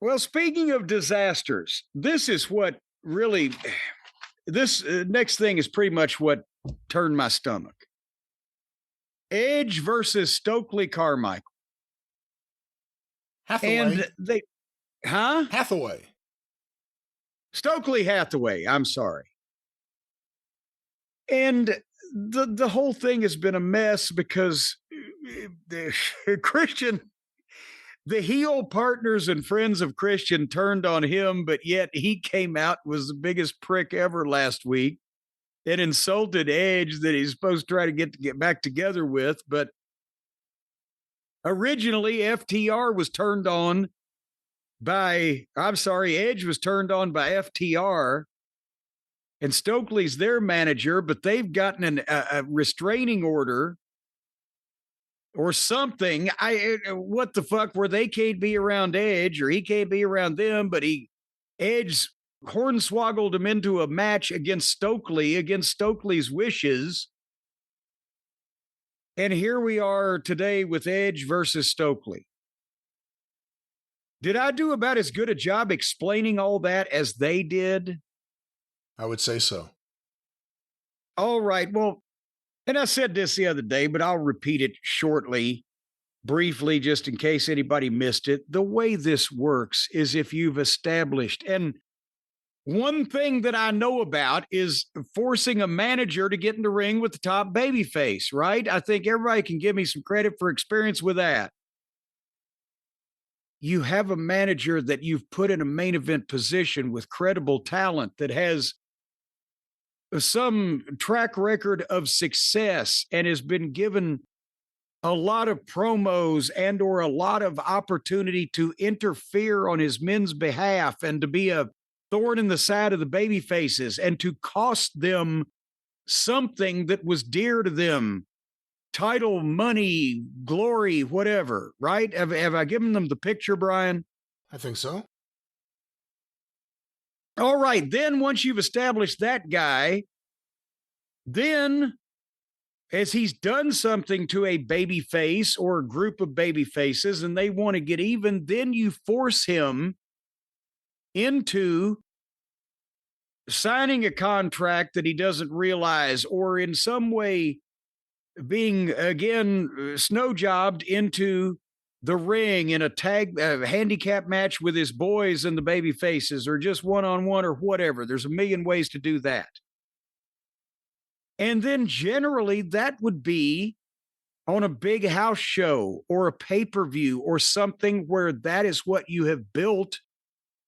Well, speaking of disasters, this is what really, this next thing is pretty much what turned my stomach. Edge versus Stokely Carmichael. Hathaway. And they, huh? Hathaway. Stokely Hathaway, I'm sorry. And the whole thing has been a mess because Christian, the heel partners and friends of Christian turned on him, but yet he came out, was the biggest prick ever last week and insulted Edge that he's supposed to try to get back together with. But originally FTR was turned on by, Edge was turned on by FTR, and Stokely's their manager, but they've gotten a restraining order or something. What the fuck, where they can't be around Edge or he can't be around them, but Edge hornswoggled him into a match against Stokely's wishes. And here we are today with Edge versus Stokely. Did I do about as good a job explaining all that as they did? I would say so. All right. Well, and I said this the other day, but I'll repeat it shortly, briefly, just in case anybody missed it. The way this works is if you've established, and one thing that I know about is forcing a manager to get in the ring with the top babyface, right? I think everybody can give me some credit for experience with that. You have a manager that you've put in a main event position with credible talent that has some track record of success and has been given a lot of promos and or a lot of opportunity to interfere on his men's behalf and to be a thorn in the side of the baby faces and to cost them something that was dear to them. Title, money, glory, whatever, right? Have I given them the picture, Brian? I think so. All right. Then once you've established that guy, then as he's done something to a baby face or a group of baby faces and they want to get even, then you force him into signing a contract that he doesn't realize or in some way being, again, snow jobbed into the ring in a handicap match with his boys and the baby faces or just one-on-one or whatever. There's a million ways to do that. And then generally that would be on a big house show or a pay-per-view or something where that is what you have built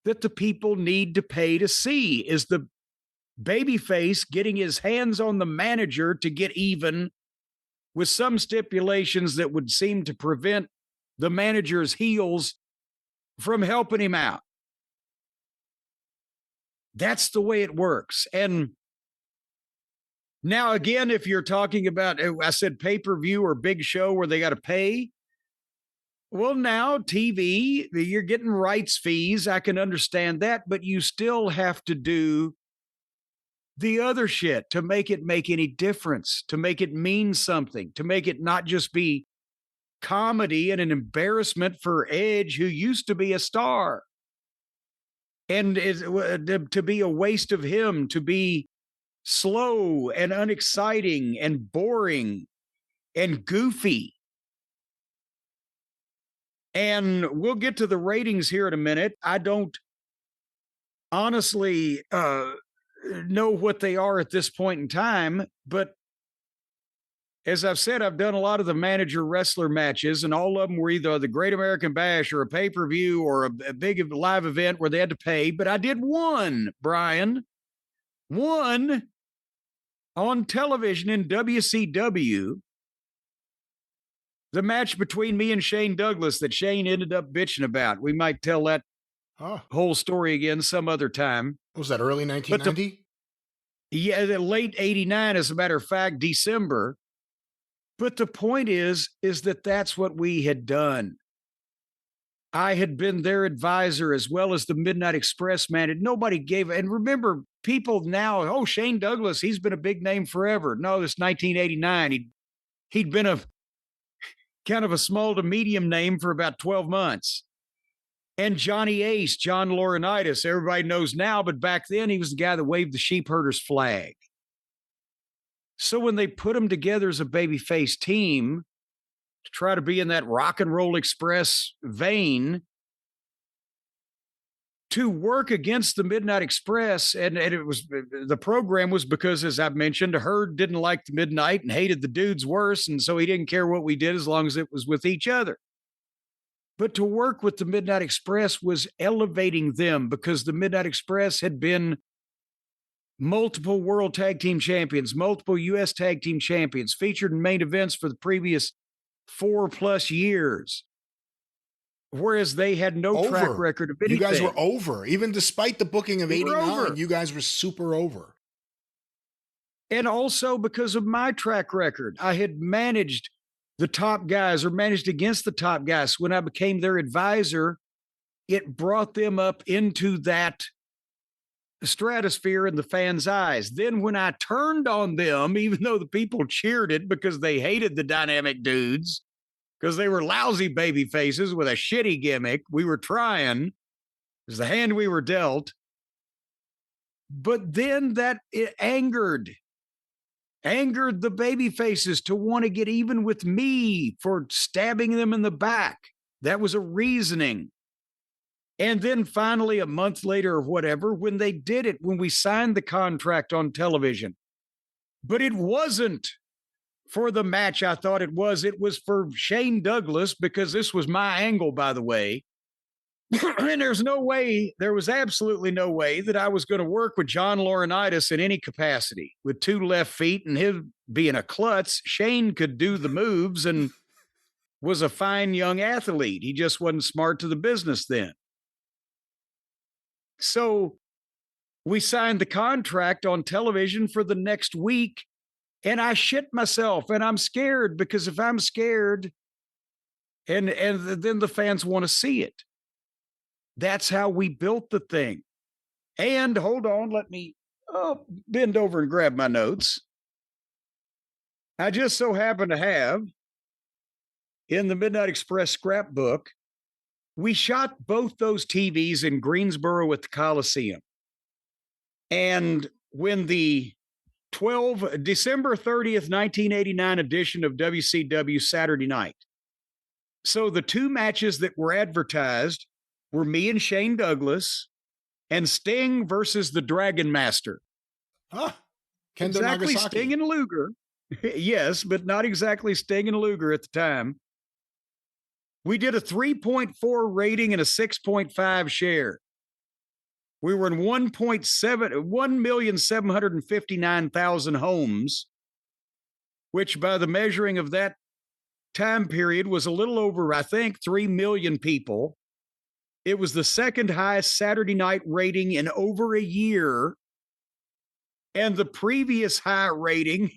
that the people need to pay to see, is the babyface getting his hands on the manager to get even with some stipulations that would seem to prevent the manager's heels from helping him out. That's the way it works. And now, again, if you're talking about, I said pay-per-view or big show where they got to pay. Well, now TV, you're getting rights fees. I can understand that, but you still have to do the other shit to make it make any difference, to make it mean something, to make it not just be comedy and an embarrassment for Edge, who used to be a star, and to be a waste of him, to be slow and unexciting and boring and goofy. And we'll get to the ratings here in a minute. I don't honestly know what they are at this point in time, but as I've said, I've done a lot of the manager wrestler matches, and all of them were either the Great American Bash or a pay-per-view or a big live event where they had to pay. But I did one, Brian, one on television in WCW, the match between me and Shane Douglas that Shane ended up bitching about. We might tell that whole story again some other time. Was that early 1990? Yeah, the late 89, as a matter of fact, December. But the point is that that's what we had done. I had been their advisor as well as the Midnight Express man, and nobody gave. And remember, people now, Shane Douglas, he's been a big name forever. No, this 1989. He'd been a kind of a small to medium name for about 12 months. And Johnny Ace, John Laurinaitis, everybody knows now, but back then he was the guy that waved the sheepherder's flag. So when they put them together as a babyface team to try to be in that rock and roll express vein, to work against the Midnight Express, and it was, the program was because, as I've mentioned, Herd didn't like the Midnight and hated the dudes worse, and so he didn't care what we did as long as it was with each other. But to work with the Midnight Express was elevating them, because the Midnight Express had been multiple World Tag Team Champions, multiple U.S. Tag Team Champions, featured in main events for the previous 4+ years. Whereas they had no track record of anything. You guys were over. Even despite the booking of 89, you guys were super over. And also because of my track record. I had managed the top guys, or managed against the top guys. When I became their advisor, it brought them up into that stratosphere in the fans' eyes. Then when I turned on them, even though the people cheered it because they hated the dynamic dudes, because they were lousy baby faces with a shitty gimmick, we were trying. It was the hand we were dealt. But then that it angered the baby faces to want to get even with me for stabbing them in the back. That was a reasoning. And then finally, a month later or whatever, when they did it, when we signed the contract on television, but it wasn't for the match I thought it was for Shane Douglas, because this was my angle, by the way. And there was absolutely no way that I was going to work with John Laurinaitis in any capacity. With 2 left feet and him being a klutz, Shane could do the moves and was a fine young athlete. He just wasn't smart to the business then. So we signed the contract on television for the next week, and I shit myself, and I'm scared, because if I'm scared, and then the fans want to see it. That's how we built the thing. And hold on, let me bend over and grab my notes. I just so happen to have in the Midnight Express scrapbook, we shot both those TVs in Greensboro at the Coliseum. And when the December 30th, 1989 edition of WCW Saturday Night. So the 2 matches that were advertised were me and Shane Douglas, and Sting versus the Dragon Master. Kendo exactly Nagasaki. Sting and Luger. Yes, but not exactly Sting and Luger at the time. We did a 3.4 rating and a 6.5 share. We were in 1,759,000 homes, which by the measuring of that time period was a little over, I think, 3 million people. It was the second highest Saturday night rating in over a year. And the previous high rating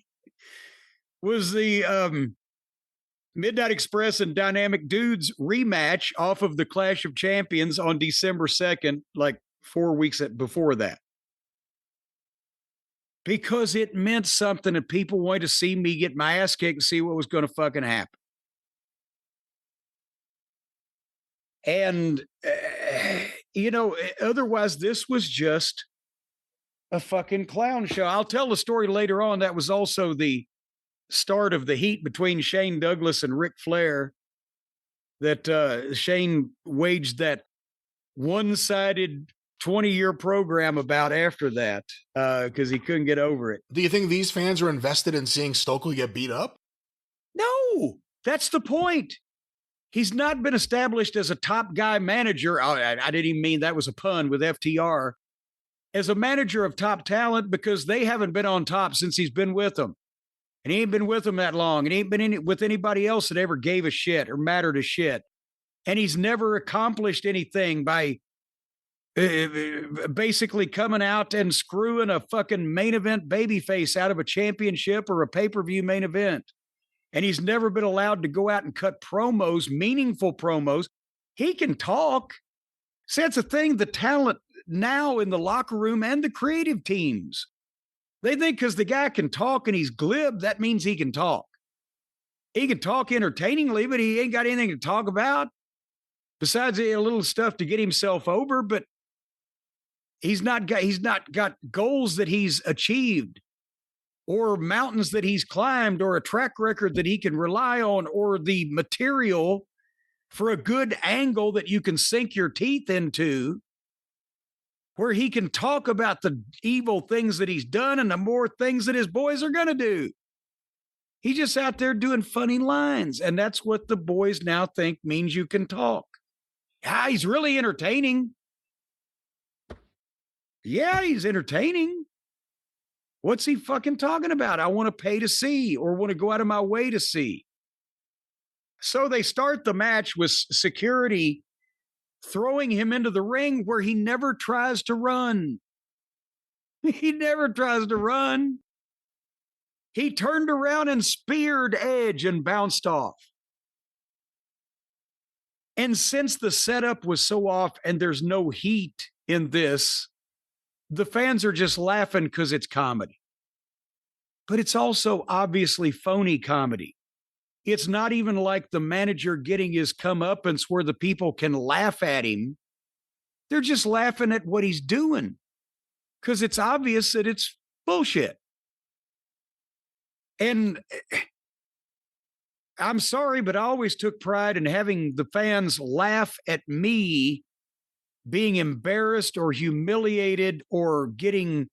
was the Midnight Express and Dynamic Dudes rematch off of the Clash of Champions on December 2nd, like 4 weeks before that. Because it meant something, and people wanted to see me get my ass kicked and see what was going to fucking happen. And, otherwise, this was just a fucking clown show. I'll tell the story later on. That was also the start of the heat between Shane Douglas and Ric Flair, that Shane waged that one-sided 20-year program about after that, because he couldn't get over it. Do you think these fans are invested in seeing Stokely get beat up? No, that's the point. He's not been established as a top guy manager. I didn't even mean that was a pun with FTR. As a manager of top talent, because they haven't been on top since he's been with them. And he ain't been with them that long. And he ain't been with anybody else that ever gave a shit or mattered a shit. And he's never accomplished anything by basically coming out and screwing a fucking main event babyface out of a championship or a pay-per-view main event. And he's never been allowed to go out and cut promos, meaningful promos. He can talk. See, that's the thing, the talent now in the locker room and the creative teams. They think because the guy can talk and he's glib, that means he can talk. He can talk entertainingly, but he ain't got anything to talk about. besides a little stuff to get himself over, but he's not got goals that he's achieved or mountains that he's climbed or a track record that he can rely on or the material for a good angle that you can sink your teeth into where he can talk about the evil things that he's done and the more things that his boys are going to do. He's just out there doing funny lines. And that's what the boys now think means you can talk. Yeah, he's really entertaining. Yeah, he's entertaining. What's he fucking talking about? I want to pay to see or want to go out of my way to see. So they start the match with security throwing him into the ring where he never tries to run. He never tries to run. He turned around and speared Edge and bounced off. And since the setup was so off and there's no heat in this, the fans are just laughing because it's comedy. But it's also obviously phony comedy. It's not even like the manager getting his comeuppance where the people can laugh at him. They're just laughing at what he's doing because it's obvious that it's bullshit. And I'm sorry, but I always took pride in having the fans laugh at me being embarrassed or humiliated or getting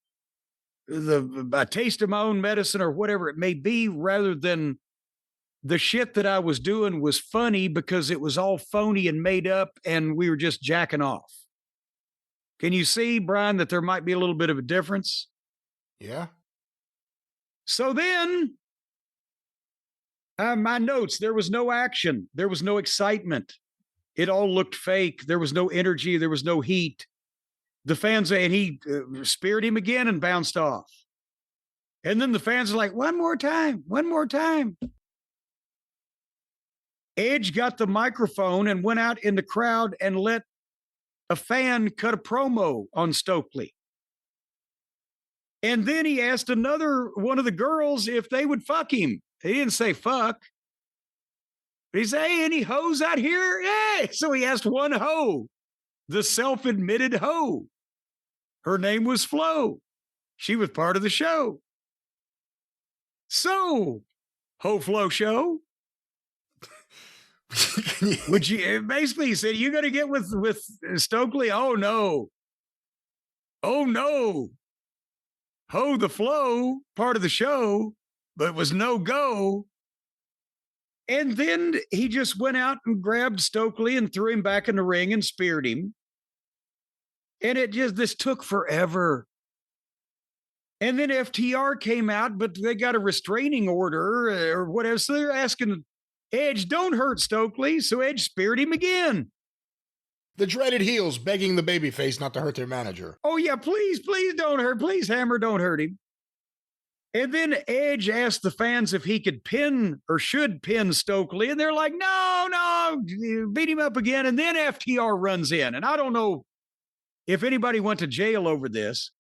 a taste of my own medicine or whatever it may be, rather than the shit that I was doing was funny because it was all phony and made up and we were just jacking off. Can you see, Brian, that there might be a little bit of a difference? Yeah. So then, my notes, there was no action. There was no excitement. It all looked fake. There was no energy. There was no heat. The fans, and he speared him again and bounced off. And then the fans are like, one more time, one more time. Edge got the microphone and went out in the crowd and let a fan cut a promo on Stokely. And then he asked another one of the girls if they would fuck him. He didn't say fuck. But he said, hey, any hoes out here? Yeah. So he asked one hoe, the self-admitted hoe. Her name was Flo. She was part of the show. So, Ho Flo Show. Would you basically he said, you gonna get with Stokely? Oh no. Oh no. Ho the Flow, part of the show, but it was no go. And then he just went out and grabbed Stokely and threw him back in the ring and speared him. And this took forever. And then FTR came out, but they got a restraining order or whatever. So they're asking Edge, don't hurt Stokely. So Edge speared him again. The dreaded heels begging the babyface not to hurt their manager. Oh, yeah, please don't hurt. Please, Hammer, don't hurt him. And then Edge asked the fans if he could pin or should pin Stokely. And they're like, no, beat him up again. And then FTR runs in. And I don't know if anybody went to jail over this,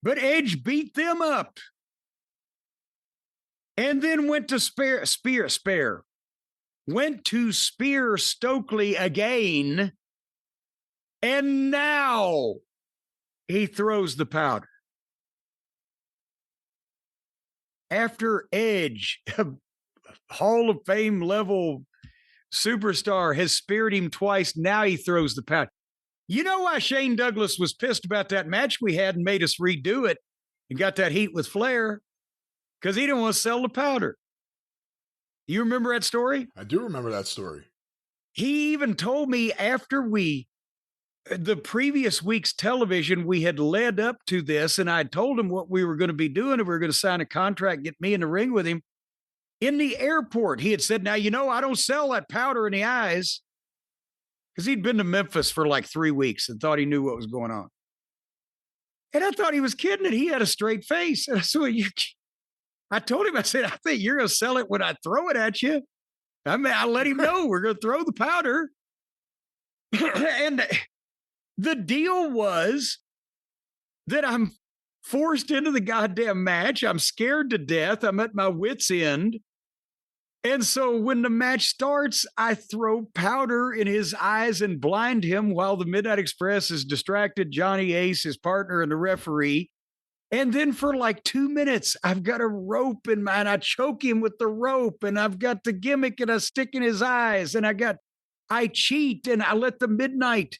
but Edge beat them up. And then went to went to spear Stokely again. And now he throws the powder. After Edge, a Hall of Fame level superstar, has speared him twice, now he throws the powder. You know why Shane Douglas was pissed about that match we had and made us redo it and got that heat with Flair? Because he didn't want to sell the powder. You remember that story? I do remember that story. He even told me after the previous week's television, we had led up to this, and I told him what we were going to be doing, and we were going to sign a contract, get me in the ring with him. In the airport, he had said, now, I don't sell that powder in the eyes, because he'd been to Memphis for like 3 weeks and thought he knew what was going on. And I thought he was kidding it. He had a straight face. And I said, I told him, I said, I think you're going to sell it when I throw it at you. I mean, I let him know we're going to throw the powder. And the deal was that I'm forced into the goddamn match. I'm scared to death. I'm at my wit's end. And so when the match starts, I throw powder in his eyes and blind him while the Midnight Express is distracted Johnny Ace, his partner, and the referee. And then for like 2 minutes, I've got a rope in my, and I choke him with the rope, and I've got the gimmick and I stick in his eyes, and I cheat and I let the Midnight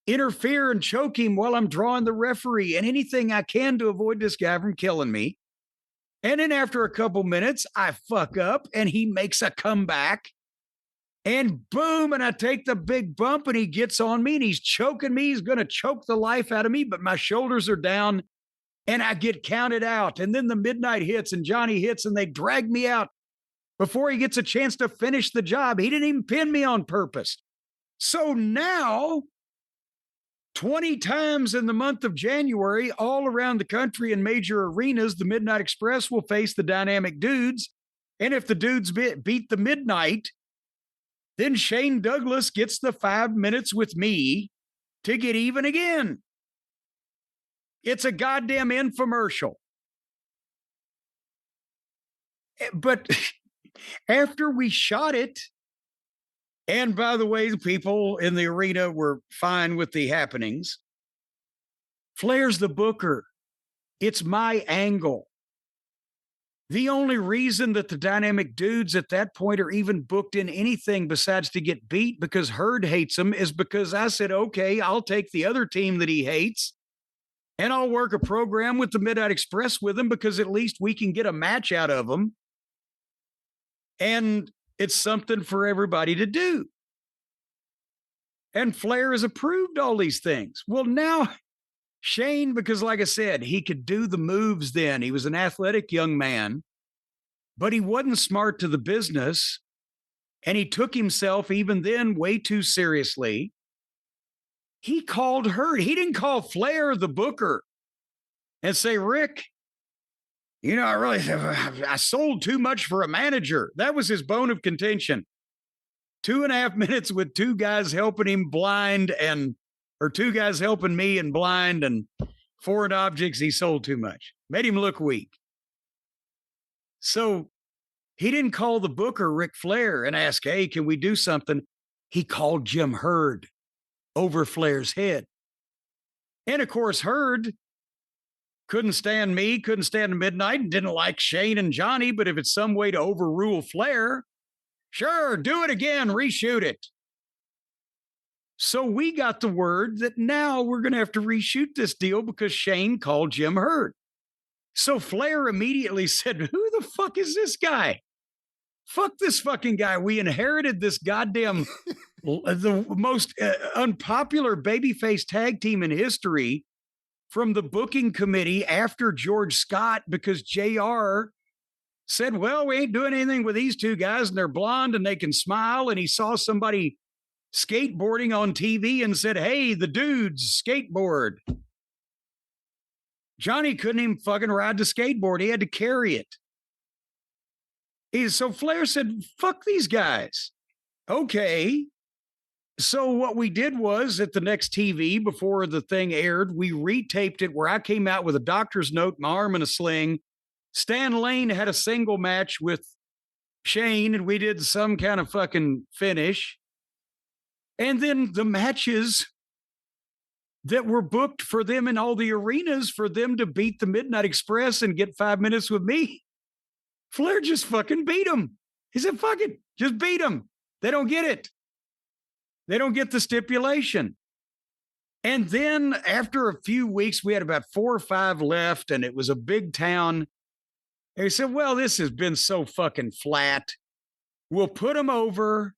interfere and choke him while I'm drawing the referee and anything I can to avoid this guy from killing me. And then after a couple minutes, I fuck up and he makes a comeback. And boom, and I take the big bump and he gets on me and he's choking me. He's going to choke the life out of me, but my shoulders are down and I get counted out. And then the Midnight hits and Johnny hits and they drag me out before he gets a chance to finish the job. He didn't even pin me on purpose. So now 20 times in the month of January, all around the country in major arenas, the Midnight Express will face the Dynamic Dudes. And if the Dudes beat the Midnight, then Shane Douglas gets the 5 minutes with me to get even again. It's a goddamn infomercial. But after we shot it, and by the way, the people in the arena were fine with the happenings. Flair's the booker. It's my angle. The only reason that the Dynamic Dudes at that point are even booked in anything besides to get beat because Herd hates them is because I said, okay, I'll take the other team that he hates and I'll work a program with the Midnight Express with him because at least we can get a match out of them. And it's something for everybody to do. And Flair has approved all these things. Well, now Shane, because like I said, he could do the moves then. He was an athletic young man, but he wasn't smart to the business. And he took himself even then way too seriously. He called Hurt. He didn't call Flair the booker and say, Rick, you know, I sold too much for a manager. That was his bone of contention. 2.5 minutes with two guys helping him blind or two guys helping me and blind and foreign objects. He sold too much, made him look weak. So he didn't call the booker Ric Flair and ask, hey, can we do something? He called Jim Herd over Flair's head. And of course, Herd couldn't stand me, couldn't stand Midnight, and didn't like Shane and Johnny. But if it's some way to overrule Flair, sure, do it again, reshoot it. So we got the word that now we're going to have to reshoot this deal because Shane called Jim Herd. So Flair immediately said, who the fuck is this guy? Fuck this fucking guy. We inherited this goddamn, the most unpopular babyface tag team in history from the booking committee after George Scott because JR said, well, we ain't doing anything with these two guys and they're blonde and they can smile. And he saw somebody skateboarding on TV and said, hey, the dudes skateboard. Johnny couldn't even fucking ride the skateboard. He had to carry it. So Flair said, fuck these guys. Okay. So what we did was at the next TV before the thing aired, we retaped it where I came out with a doctor's note, my arm in a sling. Stan Lane had a single match with Shane and we did some kind of fucking finish. And then the matches that were booked for them in all the arenas for them to beat the Midnight Express and get 5 minutes with me, Flair just fucking beat them. He said, fuck it, just beat them. They don't get it. They don't get the stipulation. And then after a few weeks, we had about 4 or 5 left and it was a big town. And he said, well, this has been so fucking flat. We'll put them over.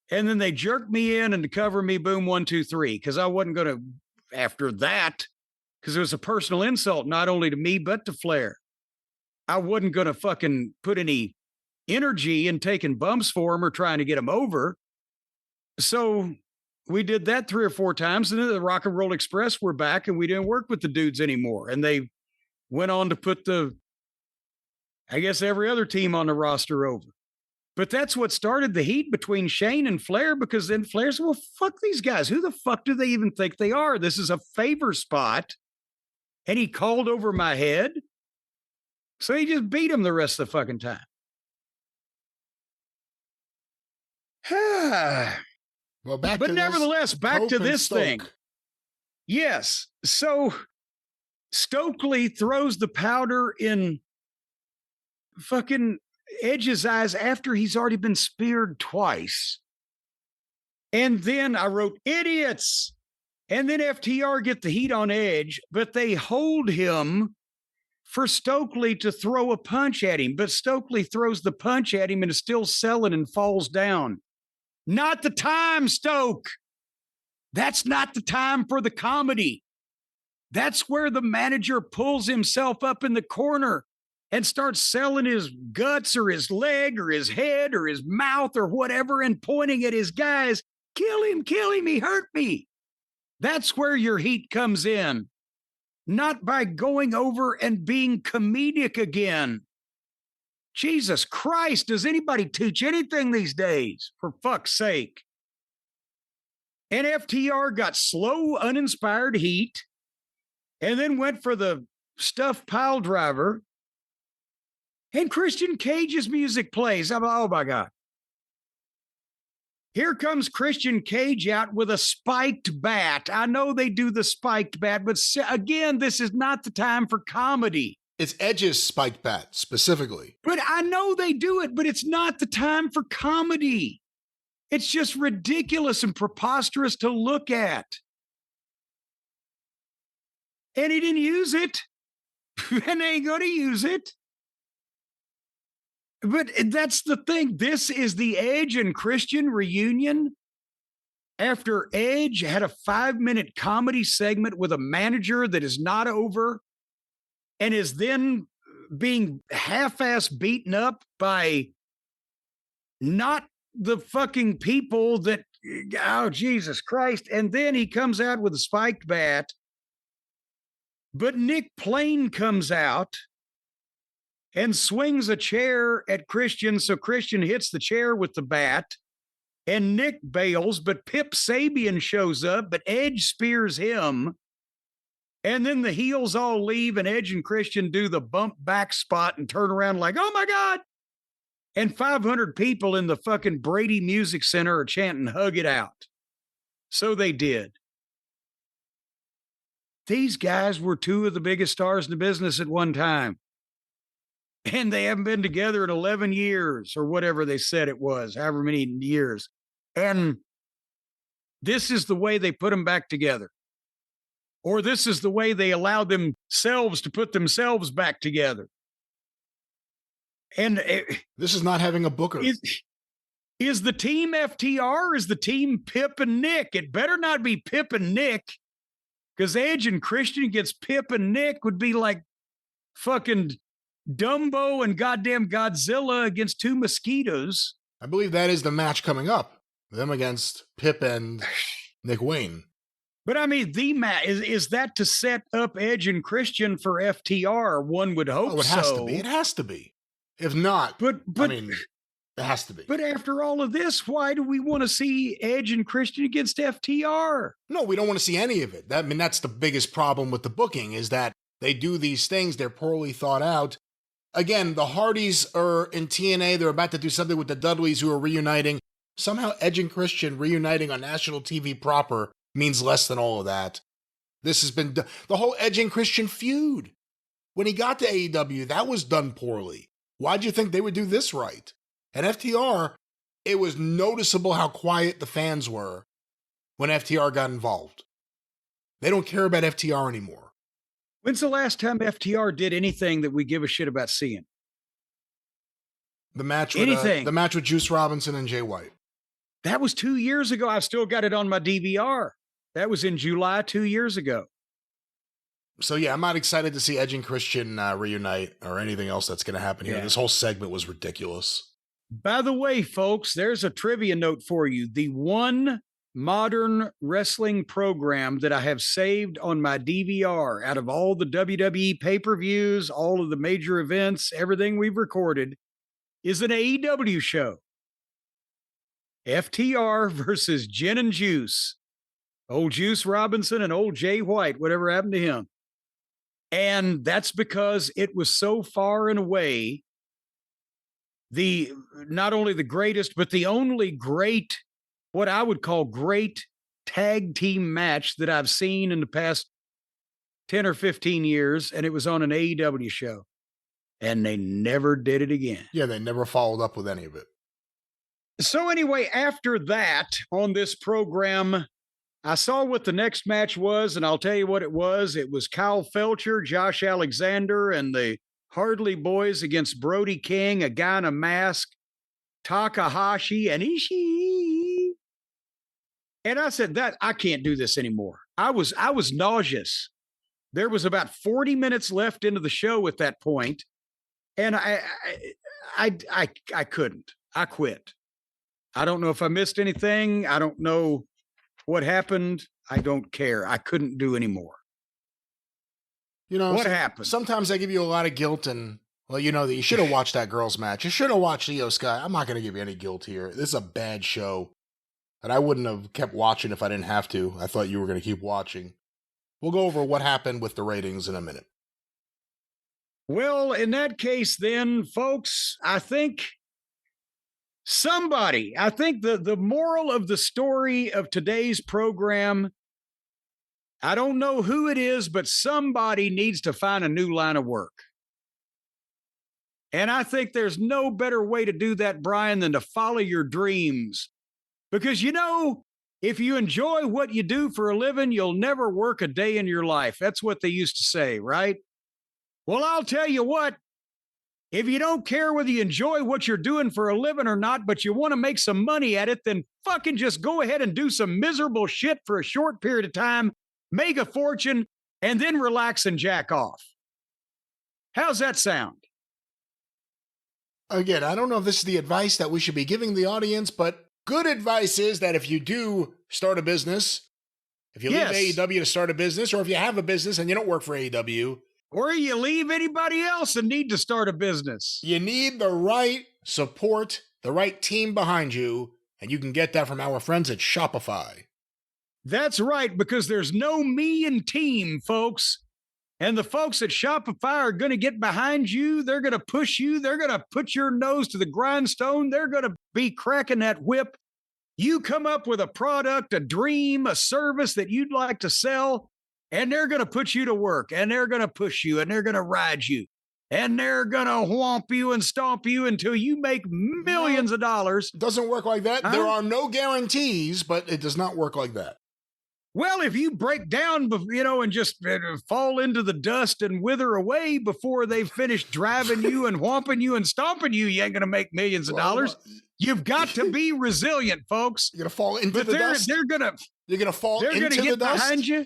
And then they jerked me in and to cover me, boom, 1, 2, 3. Because I wasn't going to, after that, because it was a personal insult, not only to me, but to Flair. I wasn't going to fucking put any energy in taking bumps for him or trying to get him over. So we did that 3 or 4 times. And then the Rock and Roll Express were back and we didn't work with the dudes anymore. And they went on to put I guess every other team on the roster over. But that's what started the heat between Shane and Flair because then Flair said, well, fuck these guys. Who the fuck do they even think they are? This is a favor spot. And he called over my head. So he just beat him the rest of the fucking time. Well, back but to nevertheless, back to this thing. Yes. So Stokely throws the powder in fucking Edge's eyes after he's already been speared twice. And then I wrote, idiots. And then FTR get the heat on Edge, but they hold him for Stokely to throw a punch at him. But Stokely throws the punch at him and is still selling and falls down. Not the time, Stoke. That's not the time for the comedy. That's where the manager pulls himself up in the corner and starts selling his guts or his leg or his head or his mouth or whatever and pointing at his guys. Kill him, he hurt me. That's where your heat comes in. Not by going over and being comedic again. Jesus Christ, does anybody teach anything these days? For fuck's sake. And FTR got slow, uninspired heat and then went for the stuffed pile driver. And Christian Cage's music plays. I'm like, oh my God. Here comes Christian Cage out with a spiked bat. I know they do the spiked bat, but again, this is not the time for comedy. It's Edge's spiked bat, specifically. But I know they do it, but it's not the time for comedy. It's just ridiculous and preposterous to look at. And he didn't use it. And they ain't going to use it. But that's the thing. This is the Edge and Christian reunion after Edge had a 5-minute comedy segment with a manager that is not over and is then being half-ass beaten up by not the fucking people that, oh, Jesus Christ. And then he comes out with a spiked bat. But Nick Plain comes out and swings a chair at Christian. So Christian hits the chair with the bat and Nick bails, but Pip Sabian shows up, but Edge spears him. And then the heels all leave and Edge and Christian do the bump back spot and turn around like, oh my God. And 500 people in the fucking Brady Music Center are chanting, hug it out. So they did. These guys were two of the biggest stars in the business at one time. And they haven't been together in 11 years or whatever they said it was, however many years. And this is the way they put them back together. Or this is the way they allowed themselves to put themselves back together. And this is not having a booker. Is the team FTR or is the team Pip and Nick? It better not be Pip and Nick, because Edge and Christian against Pip and Nick would be like fucking Dumbo and goddamn Godzilla against two mosquitoes. I believe that is the match coming up. Them against Pip and Nick Wayne. But I mean, the match is that to set up Edge and Christian for FTR? One would hope so. It has to be. It has to be. If not, but I mean, it has to be. But after all of this, why do we want to see Edge and Christian against FTR? No, we don't want to see any of it. That's the biggest problem with the booking, is that they do these things, they're poorly thought out. Again, the Hardys are in TNA, they're about to do something with the Dudleys who are reuniting. Somehow Edge and Christian reuniting on national TV proper means less than all of that. This has been the whole Edge and Christian feud. When he got to AEW, that was done poorly. Why'd you think they would do this right? And FTR, it was noticeable how quiet the fans were when FTR got involved. They don't care about FTR anymore. When's the last time FTR did anything that we give a shit about seeing? The match with Juice Robinson and Jay White. That was 2 years ago. I've still got it on my DVR. That was in July 2 years ago. So yeah, I'm not excited to see Edge and Christian reunite or anything else that's going to happen here. Yeah. This whole segment was ridiculous. By the way, folks, there's a trivia note for you. The one modern wrestling program that I have saved on my DVR out of all the WWE pay-per-views, all of the major events, everything we've recorded, is an AEW show. FTR versus Gin and Juice. Old Juice Robinson and old Jay White, whatever happened to him. And that's because it was so far and away the not only the greatest, but the only great, what I would call great tag team match that I've seen in the past 10 or 15 years, and it was on an AEW show. And they never did it again. Yeah, they never followed up with any of it. So anyway, after that, on this program, I saw what the next match was, and I'll tell you what it was. It was Kyle Felcher, Josh Alexander, and the Hardley Boys against Brody King, a guy in a mask, Takahashi, and Ishii. And I said, that I can't do this anymore. I was nauseous. There was about 40 minutes left into the show at that point, and I couldn't. I quit. I don't know if I missed anything. I don't know what happened. I don't care. I couldn't do anymore. You know what happened? Sometimes I give you a lot of guilt, and well, you know that you should have watched that girls' match. You should have watched Io Sky. I'm not going to give you any guilt here. This is a bad show, and I wouldn't have kept watching if I didn't have to. I thought you were going to keep watching. We'll go over what happened with the ratings in a minute. Well, in that case, then, folks, I think the moral of the story of today's program, I don't know who it is, but somebody needs to find a new line of work. And I think there's no better way to do that, Brian, than to follow your dreams. Because, you know, if you enjoy what you do for a living, you'll never work a day in your life. That's what they used to say, right? Well, I'll tell you what, if you don't care whether you enjoy what you're doing for a living or not, but you want to make some money at it, then fucking just go ahead and do some miserable shit for a short period of time, make a fortune, and then relax and jack off. How's that sound? Again, I don't know if this is the advice that we should be giving the audience, but good advice is that if you do start a business, if you leave AEW to start a business, or if you have a business and you don't work for AEW, or you leave anybody else and need to start a business, you need the right support, the right team behind you, and you can get that from our friends at Shopify. That's right, because there's no me and team, folks. And the folks at Shopify are going to get behind you. They're going to push you. They're going to put your nose to the grindstone. They're going to be cracking that whip. You come up with a product, a dream, a service that you'd like to sell, and they're going to put you to work, and they're going to push you, and they're going to ride you, and they're going to whomp you and stomp you until you make millions of dollars. It doesn't work like that. There are no guarantees, but it does not work like that. Well, if you break down, you know, and just fall into the dust and wither away before they've finished driving you and whomping you and stomping you, you ain't going to make millions of dollars. You've got to be resilient, folks. You're going to fall into the dust. You're going to fall into the dust. They're going to get behind you.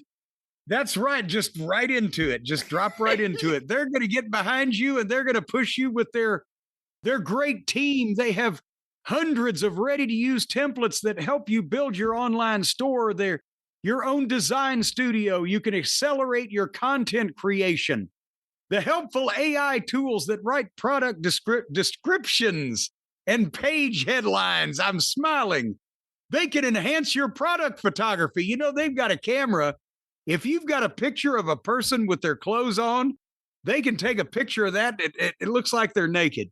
That's right. Just right into it. Just drop right into it. They're going to get behind you, and they're going to push you with their great team. They have hundreds of ready-to-use templates that help you build your online store. They're your own design studio. You can accelerate your content creation. The helpful AI tools that write product descriptions and page headlines. I'm smiling. They can enhance your product photography. You know, they've got a camera. If you've got a picture of a person with their clothes on, they can take a picture of that. It looks like they're naked.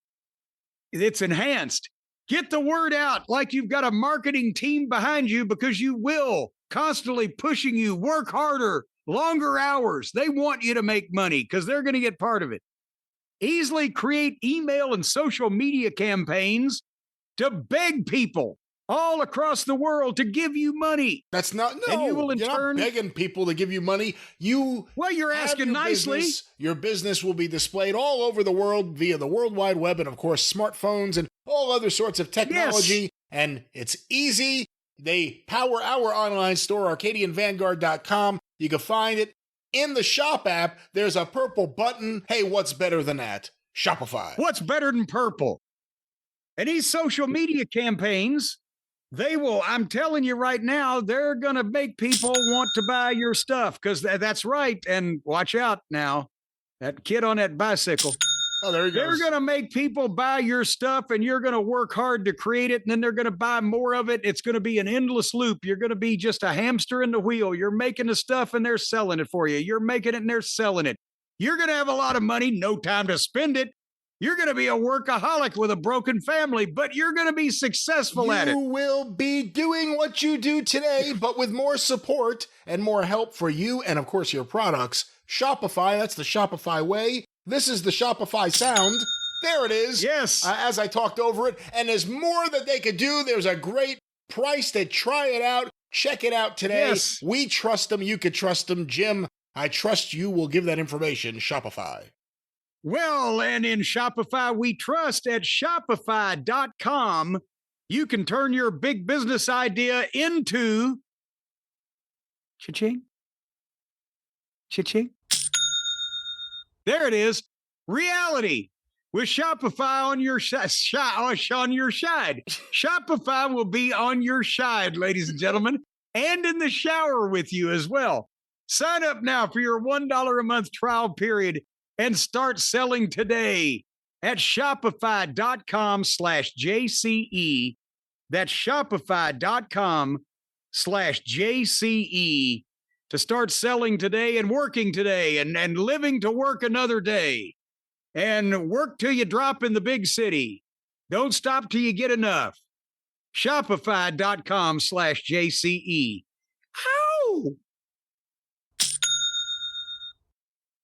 It's enhanced. Get the word out like you've got a marketing team behind you, because you will. Constantly pushing you, work harder, longer hours. They want you to make money because they're going to get part of it. Easily create email and social media campaigns to beg people all across the world to give you money. That's not, no, and you will in turn, not begging people to give you money. You're asking nicely. Your business will be displayed all over the world via the World Wide Web and, of course, smartphones and all other sorts of technology. Yes. And it's easy. They power our online store, ArcadianVanguard.com. You can find it in the shop app. There's a purple button. Hey, what's better than that? Shopify. What's better than purple? And these social media campaigns, I'm telling you right now, they're going to make people want to buy your stuff, because that's right. And watch out now, that kid on that bicycle. Oh, there he goes. They're going to make people buy your stuff, and you're going to work hard to create it, and then they're going to buy more of it. It's going to be an endless loop. You're going to be just a hamster in the wheel. You're making the stuff, and they're selling it for you. You're making it, and they're selling it. You're going to have a lot of money, no time to spend it. You're going to be a workaholic with a broken family, but you're going to be successful at it. You will be doing what you do today, but with more support and more help for you and, of course, your products. Shopify, that's the Shopify way. This is the Shopify sound. There it is. Yes. As I talked over it. And there's more that they could do. There's a great price to try it out. Check it out today. Yes. We trust them. You could trust them. Jim, I trust you will give that information. Shopify. Well, and in Shopify, we trust at Shopify.com, you can turn your big business idea into cha-ching, cha-ching. There it is, reality. With Shopify on your side. Shopify will be on your side, ladies and gentlemen, and in the shower with you as well. Sign up now for your $1 a month trial period and start selling today at Shopify.com/JCE. That's Shopify.com/JCE to start selling today and working today and living to work another day. And work till you drop in the big city. Don't stop till you get enough. Shopify.com/JCE. Ow!